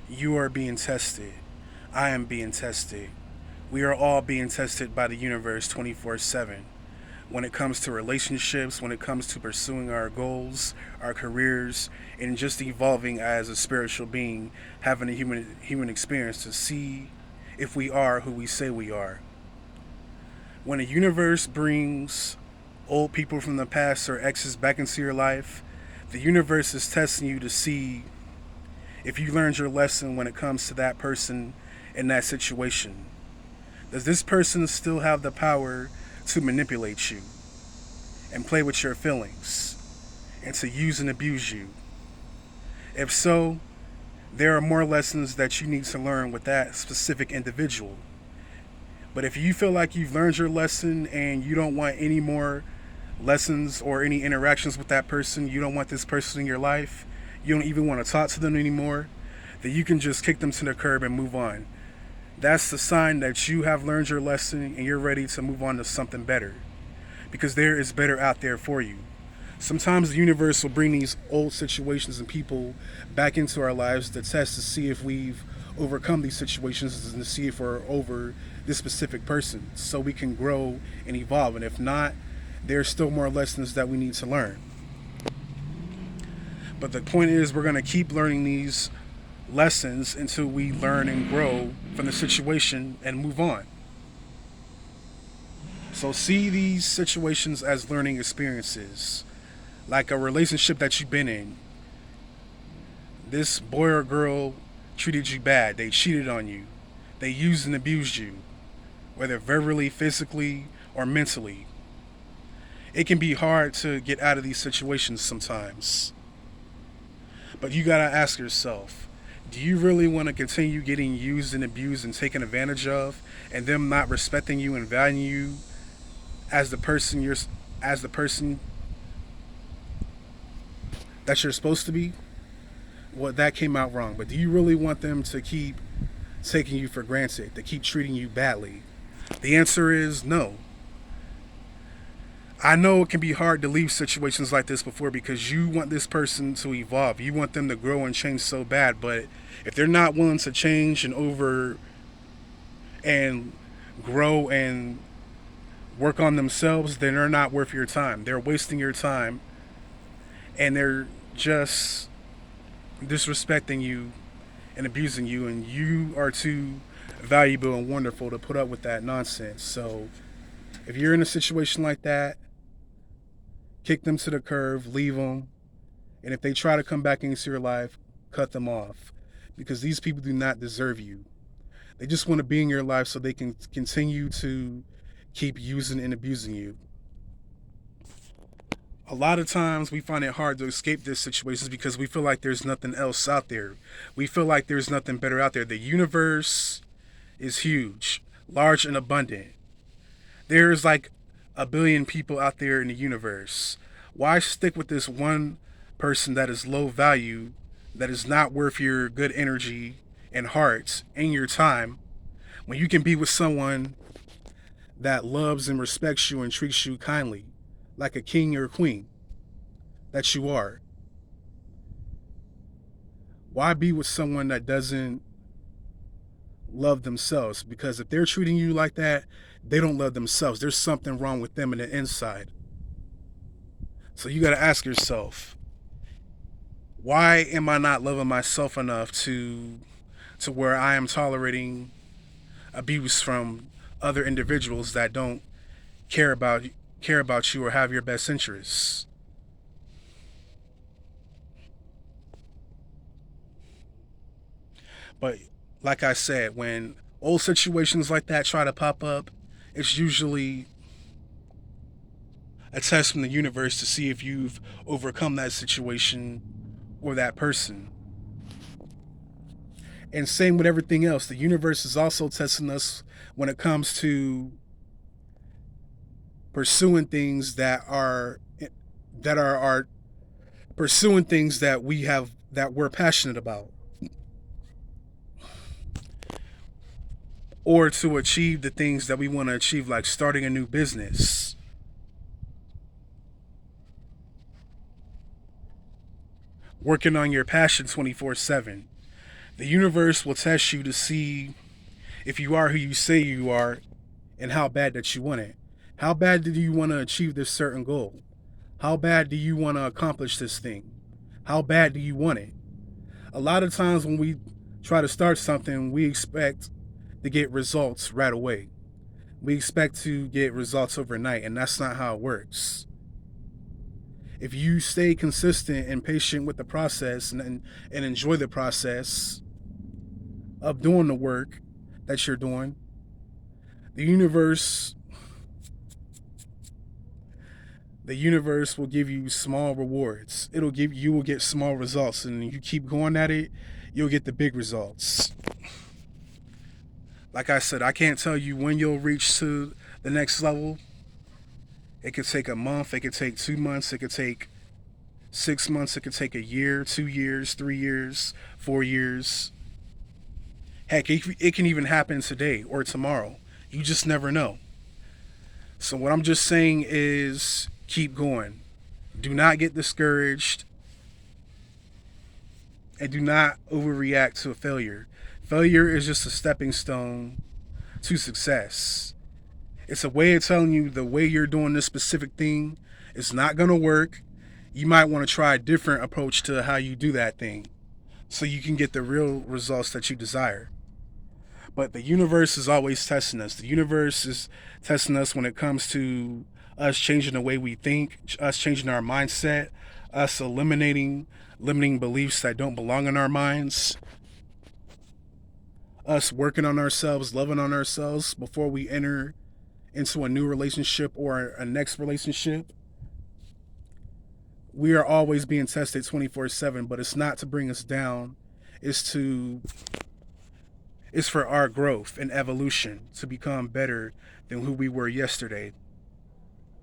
You are being tested. I am being tested. We are all being tested by the universe 24/7. When it comes to relationships, when it comes to pursuing our goals, our careers, and just evolving as a spiritual being, having a human experience to see if we are who we say we are. When a universe brings old people from the past or exes back into your life, the universe is testing you to see if you learned your lesson when it comes to that person in that situation. Does this person still have the power to manipulate you and play with your feelings and to use and abuse you? If so, there are more lessons that you need to learn with that specific individual. But if you feel like you've learned your lesson and you don't want any more lessons or any interactions with that person, you don't want this person in your life, you don't even want to talk to them anymore, then you can just kick them to the curb and move on. That's the sign that you have learned your lesson and you're ready to move on to something better. Because there is better out there for you. Sometimes the universe will bring these old situations and people back into our lives to test to see if we've overcome these situations and to see if we're over this specific person so we can grow and evolve. And if not, there's still more lessons that we need to learn. But the point is, we're going to keep learning these lessons until we learn and grow from the situation and move on. So see these situations as learning experiences, like a relationship that you've been in. This boy or girl treated you bad. They cheated on you. They used and abused you, whether verbally, physically, or mentally. It can be hard to get out of these situations sometimes. But you gotta ask yourself, do you really want to continue getting used and abused and taken advantage of, and them not respecting you and valuing you as the person that you're supposed to be? Well, that came out wrong. But do you really want them to keep taking you for granted, to keep treating you badly? The answer is no. I know it can be hard to leave situations like this before because you want this person to evolve. You want them to grow and change so bad, but if they're not willing to change and grow and work on themselves, then they're not worth your time. They're wasting your time and they're just disrespecting you and abusing you, and you are too valuable and wonderful to put up with that nonsense. So if you're in a situation like that, kick them to the curb, leave them, and if they try to come back into your life, cut them off because these people do not deserve you. They just want to be in your life so they can continue to keep using and abusing you. A lot of times we find it hard to escape these situations because we feel like there's nothing else out there. We feel like there's nothing better out there. The universe is huge, large, and abundant. There's like a billion people out there in the universe. Why stick with this one person that is low value, that is not worth your good energy and heart and your time, when you can be with someone that loves and respects you and treats you kindly, like a king or queen that you are? Why be with someone that doesn't love themselves? Because if they're treating you like that, they don't love themselves. There's something wrong with them in the inside. So you got to ask yourself, why am I not loving myself enough to where I am tolerating abuse from other individuals that don't care about care about you or have your best interests? But like I said, when old situations like that try to pop up, it's usually a test from the universe to see if you've overcome that situation or that person. And same with everything else. The universe is also testing us when it comes to pursuing things that are pursuing things that we're passionate about, or to achieve the things that we want to achieve, like starting a new business, working on your passion 24/7, The universe will test you to see if you are who you say you are and how bad that you want it. How bad do you want to achieve this certain goal? How bad do you want to accomplish this thing? How bad do you want it? A lot of times when we try to start something, we expect to get results right away. We expect to get results overnight, and that's not how it works. If you stay consistent and patient with the process and enjoy the process of doing the work that you're doing, the universe the universe will give you small rewards. You will get small results, and you keep going at it, you'll get the big results. Like I said, I can't tell you when you'll reach to the next level. It could take a month, it could take 2 months, it could take 6 months, it could take a year, 2 years, 3 years, 4 years. Heck, it can even happen today or tomorrow. You just never know. So what I'm just saying is keep going. Do not get discouraged and do not overreact to a failure. Failure is just a stepping stone to success. It's a way of telling you the way you're doing this specific thing is not going to work. You might want to try a different approach to how you do that thing so you can get the real results that you desire. But the universe is always testing us. The universe is testing us when it comes to us changing the way we think, us changing our mindset, us eliminating limiting beliefs that don't belong in our minds, us working on ourselves, loving on ourselves before we enter into a new relationship or a next relationship. We are always being tested 24/7, but it's not to bring us down. It's to it's for our growth and evolution to become better than who we were yesterday.